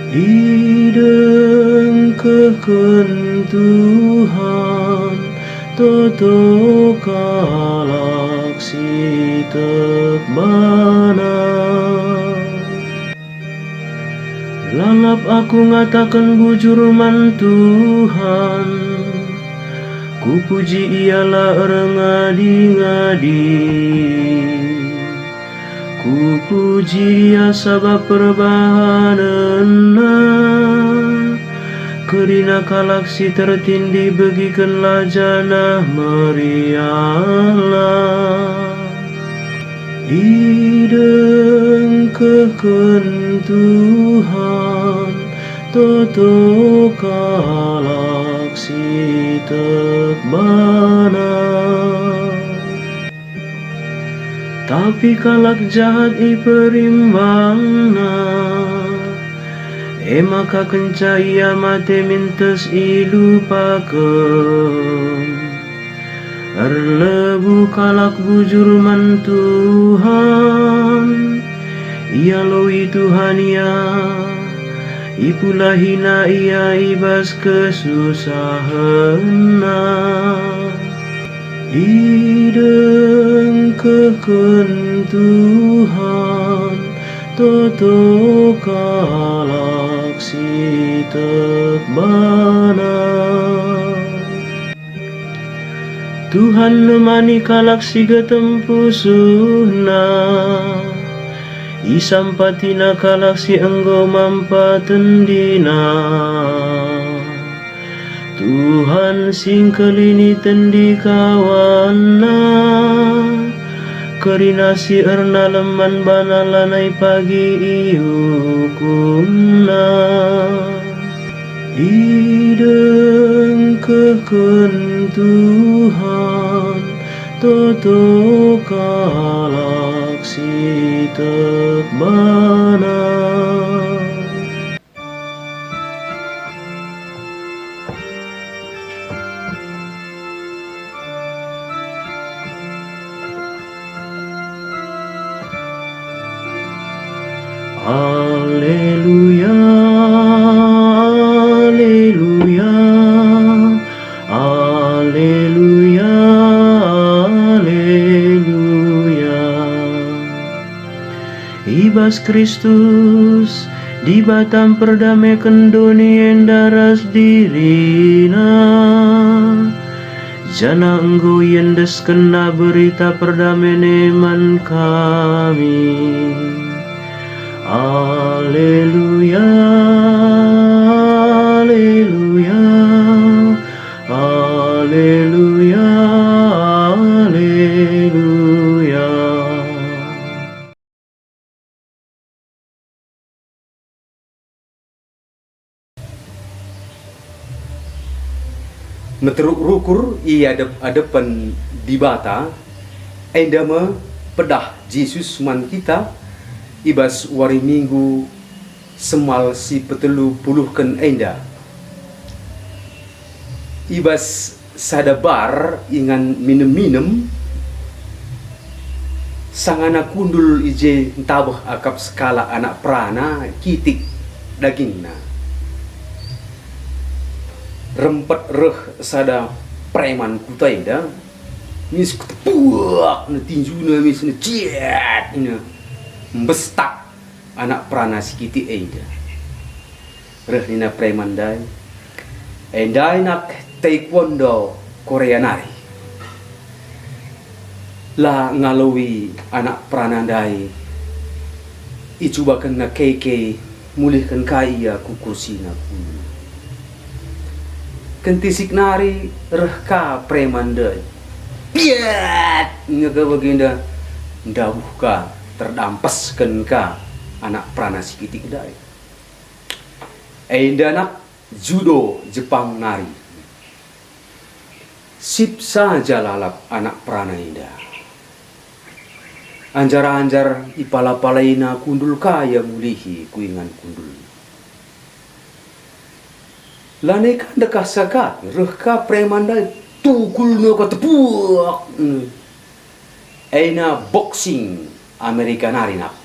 Idengkeun Tuhan toto galaksi tekbana. Lalap aku ngatakan bujur man Tuhan, ku puji ialah ngadi-ngadi. Ku puji dia sabab perbahanana, kerina galaksi tertindih begikenlah jana merialah. Idengkeun Tuhan toto galaksi tekbana. Tapi kalak jahat iperimbangna, maka kencaya mate mintes ilupakeun. Erlebu kalak bujur man Tuhan, ia loi Tuhan ia, ipulah hina ia ibas kesusahanna. Idengkeun Tuhan toto galaksi tekbana. Tuhan nemani galaksi getempusuhna, isampatina galaksi enggo mampatendina. Tuhan sing kelini tendi kawanna, kerina si erna leman bana lanai pagi iukumna. Idengkeun Tuhan toto galaksi tekbana. Alleluia, alleluia, alleluia, alleluia. Ibas Kristus di batam perdamaikan dunia daras dirina. Jana engkau yendes kena berita perdamaian iman kami. Alleluia, alleluia, alleluia, alleluia. Meteruk rukur ia adepan di bata, endama pedah Yesus man kita, ibas wari minggu semal si petelu puluhkan enda. Ibas sadabar ingan minem-minem, sangana kundul ije tabah akap skala anak prana kitik dagingna. Rempet reh sada preman kutai da, mis ketepuak na tinjuna mis na ciat ina. Mbestak anak prana sikiti enda. Reh nina preman dai. Endai nak taekwondo Korea nari. La ngalawi anak prana dai. Icubakan na keke mulihkan kaya ku kursina ku. Kentisik nari reh ka preman dai. Piat ngaga baginda ndawuh ka terdampeskan ka anak prana sikiti kedai. Endanak judo Jepang nari. Sip saja lalap anak prana indah. Anjar-anjar ipala-palaina kundul kaya mulihi kuingan kundul. Lane kan dekah sakat reh ka premandai tukul no ka tepuak. Eina boxing Amerika narinak.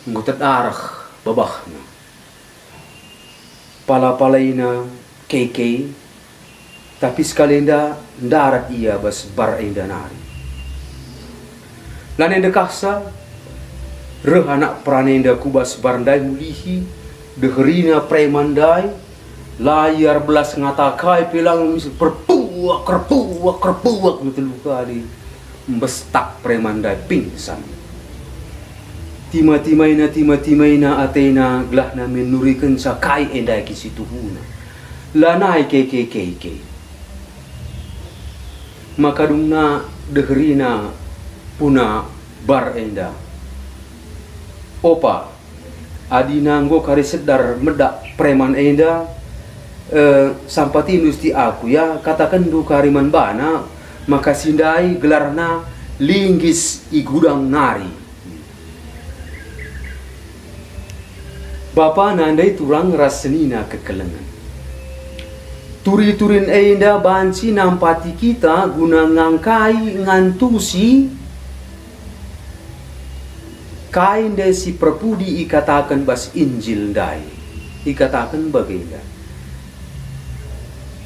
Ngutet arah babahna. Pala-palaina keke, tapi sekali ndarat ia bas bar enda nari. Lan enda kaksa, reh anak pranenda kubas barandai mulihi, deherina premandai, layar belas ngatakai pilang misal kerpuak betul kali, membestak premandai pingsan. Tima-timaina atena gelahna menurikan sakai endai kisituhuna. Lanai keke. Maka dungna deherina puna bar enda. Opa, adina nggo kari sedar medak preman enda sampati nusti aku ya katakan du kariman bana maka sindai gelarna linggis igudang nari. Bapa nandai turang rasenina kekelengan. Turi-turin enda banci nampati kita guna ngangkai ngantusi kain desi perpudi ikatakan bas Injil dai. Ikatakan bagaimana?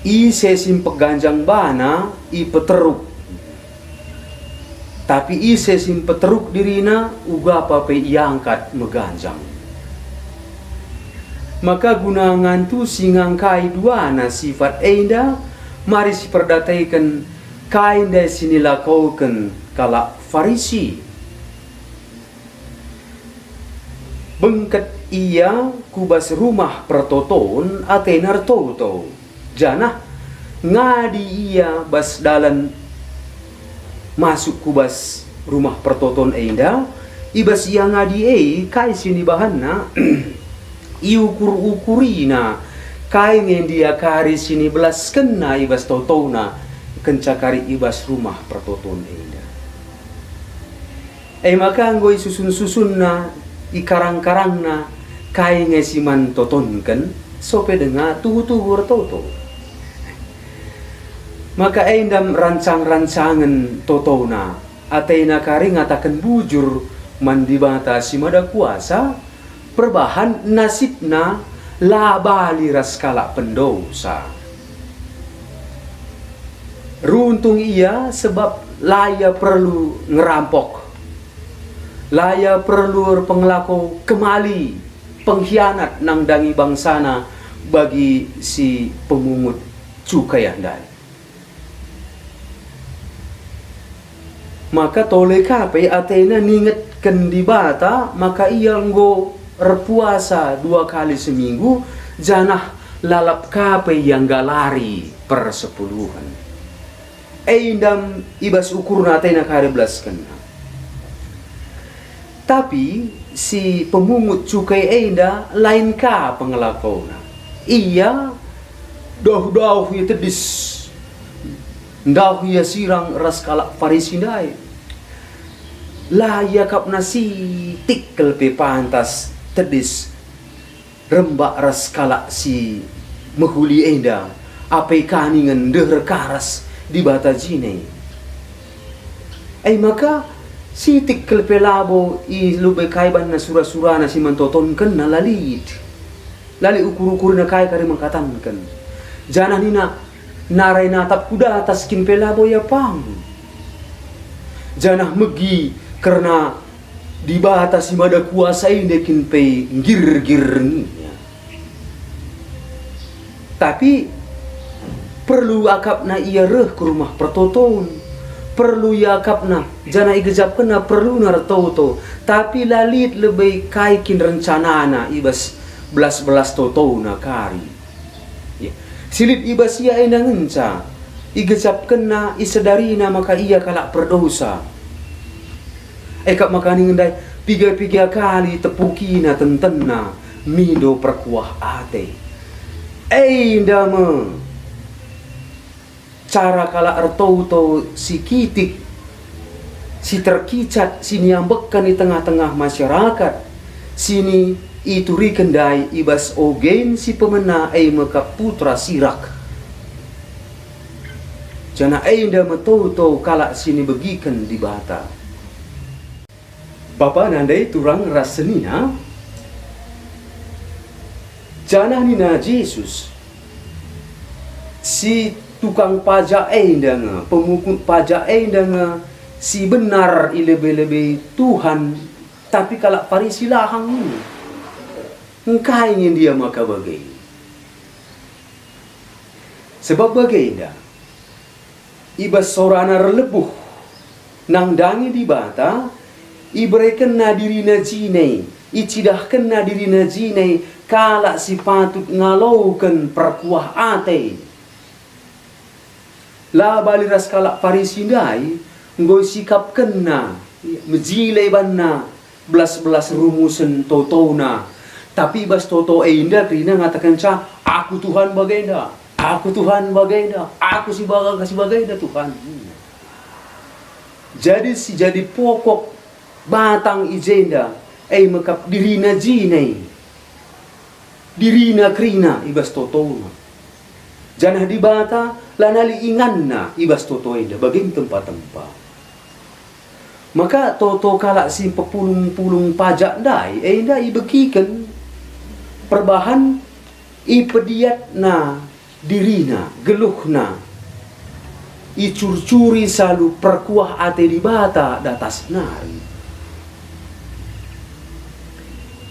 I sesim peganjang bana i peteruk. Tapi i sesim peteruk dirina uga pape iangkat meganjang. Maka guna ngantu singangkai duana sifat enda mari si perdataikan kain dari sini lakaukan kala Farisi. Bengket ia kubas rumah pertoton atenar toto. Janah ngadi ia bas dalan masuk kubas rumah pertoton enda ibas ia ngadi kai sini bahanna iukur-ukurina kain yang dia kari sini belas kena ibas totona kencakari ibas rumah pertoton enda. Maka anggoi susun-susun na ikarang-karang na kain nga siman totonken sope denga tuhu-tuhu toto. Maka endam rancang-rancangan totona atena kari ngatakan bujur mandibata simada kuasa perbahan nasibna labali raskala pendosa. Runtung ia sebab laya perlu ngerampok. Laya perlu penglako kemali pengkhianat nang dangi bangsana bagi si pemungut cukai andai. Maka tole kape atena ningetken di bata maka ia nggo berpuasa 2 kali seminggu janah lalap kape yang galari per 10-an. Indam ibas ukur natena kare belas kena. Tapi si pemungut cukai enda lain ka pengelakona. Ia dah ia tedis. Dah ia sirang ras kalak Farisi dai. Lah ia kap nasi tikkel pe pantas tedis rembak ras kalak si mehuli enda apai kaningan deher karas di bata jine. Maka si tikkel pelabo i lube kaiban na sura-sura na si mantotonken na lalit. Lali ukur-ukur na kai kari mangkatanken. Janah nina naray natap kuda atas kin pelabo ya pang. Janah megi karena di bata si mada kuasa ini kin pe gir-girnya. Tapi perlu akap na ia reh ke rumah pertoton. Perlu ia akap na jana igejap kena perlu na retoto. Tapi lalit lebih kaikin rencana na ibas belas toto na kari. Ya. Silit ibas ia endang ngenca. Igejap kena isedari na maka ia kalak perdosa. Kap makani ngendai piga-piga kali tepukina tentena mido perkuah ate. Ndama cara kala ertauto si kitik si terkicat sini ambekkan di tengah-tengah masyarakat sini ituri kendai ibas ogen si pemena meka putra sirak jana ndama tauto kala sini begikan di bata. Bapa nandai turang rasenia Janah nina Yesus si tukang pajak nga, pemungut pajak nga, si benar ilebe-lebe Tuhan, tapi kalau Farisi lahang ini, engkau ingin dia maka bagai. Sebab bagai dah, ibas sorana relebuh, nang dangi di bata, ibreken na diri na jinay, icidahkan na diri na jinay, kala si patut ngalaukan perkuah ate. La baliras kalak Farisi dai, ngoy sikap kena, mejilay ban na, belas-belas rumusan toto na. Tapi bas toto indah krina ngatakan ca, aku Tuhan bagenda, aku Tuhan bagenda, aku si bagenda Tuhan. Jadi si jadi pokok batang ijenda, mekap dirina jinay, dirina krina ibas toto na. Janah di bata, lanali ingan na ibas toto ida baging tempat-tempat. Maka toto kalak si pepulung-pulung pajak dai, ida ibekikan perbahan ipediat na dirina, geluh na, icur-curi salu perkuah ate di bata datas nari.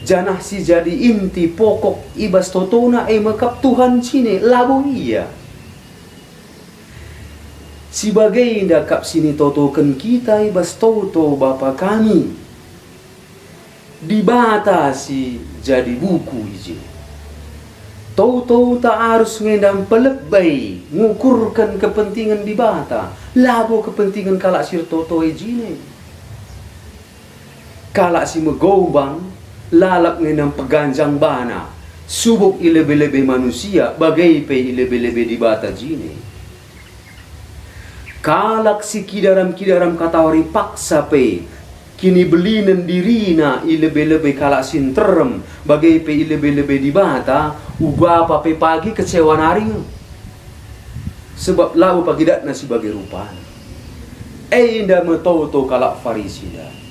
Janah si jadi inti pokok ibas totona mekap Tuhan sini labo iya. Si bagai dakap sini totoken kita ibas toto bapa kami. Di bata si jadi buku iji. Toto tak harus ngendam pelebay, ngukurkan kepentingan di bata. Labo kepentingan kalak sir toto iji ne. Kalak si megobang, lalap ngenang peganjang bana, subuk ilebe-lebe manusia, bagai pe ilebe-lebe di bata jine. Kalak si kidaram-kidaram katawari paksa pe, kini belinen dirina ilebe-lebe kalak sinterem, bagai pe ilebe-lebe di bata, ubah pe pagi kecewa naring. Sebab lau pagi dat nasi bagai rupa. Indah metoto kalak Farisi dah.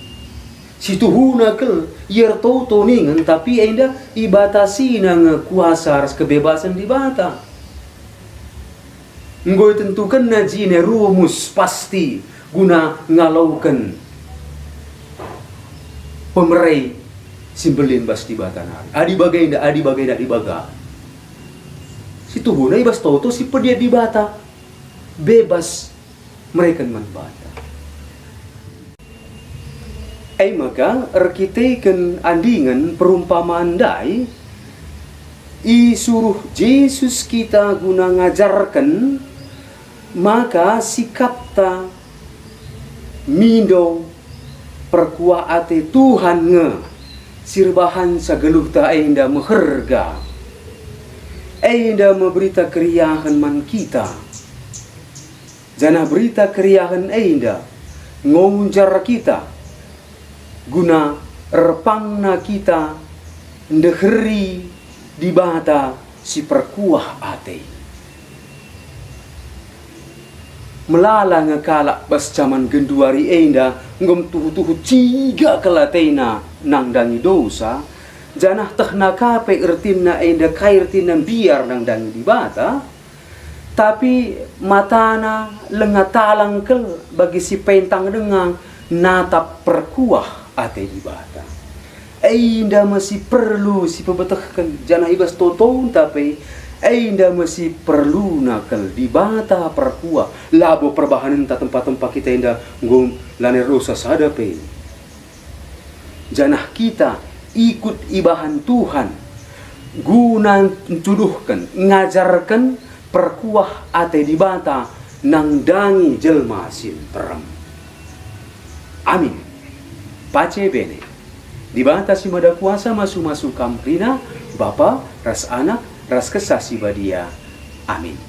Si tuhuna kel yer toto ningan tapi enda ibatasi nang kuasa ras kebebasan di bata. Ngoy tentukan na jine rumus pasti guna ngalaukan pemerai simbelin bas di bata nari. Adi bagai dak di baga. Si tuhuna ibas toto si pedia di bata bebas mereka man bata. Maka erkiteken andingan perumpamaan dai isuruh Yesus kita guna ngajarkan maka sikapta mindo perkuah ate Tuhan nge sirbahan sageluh ta enda meherga enda memberita keriahan man kita jana berita keriahan enda ngonjar kita guna repangna kita ndeheri di bata si perkuah ate. Melala ngekalak bas zaman genduari enda ngom tuhu-tuhu ciga kelatena nang dangi dosa janah tehna kape ertinna enda kairtina biar nang dangi di bata tapi matana lengatalang kel bagi si pentang dengang natap perkuah ate di bata. Indah masih perlu si pebetahkan janah ibas totong tapi indah masih perlu nakal di bata perkuah labo perbahanan ta tempat-tempat kita indah ngom lane rosa sadape. Janah kita ikut ibahan Tuhan guna tuduhkan ngajarkan perkuah ate di bata nang dangi jelma sin terem. Amin. Pace bene. Di bata si mada kuasa masu-masu kamprina, Bapa, ras anak, ras kesasi badia. Amin.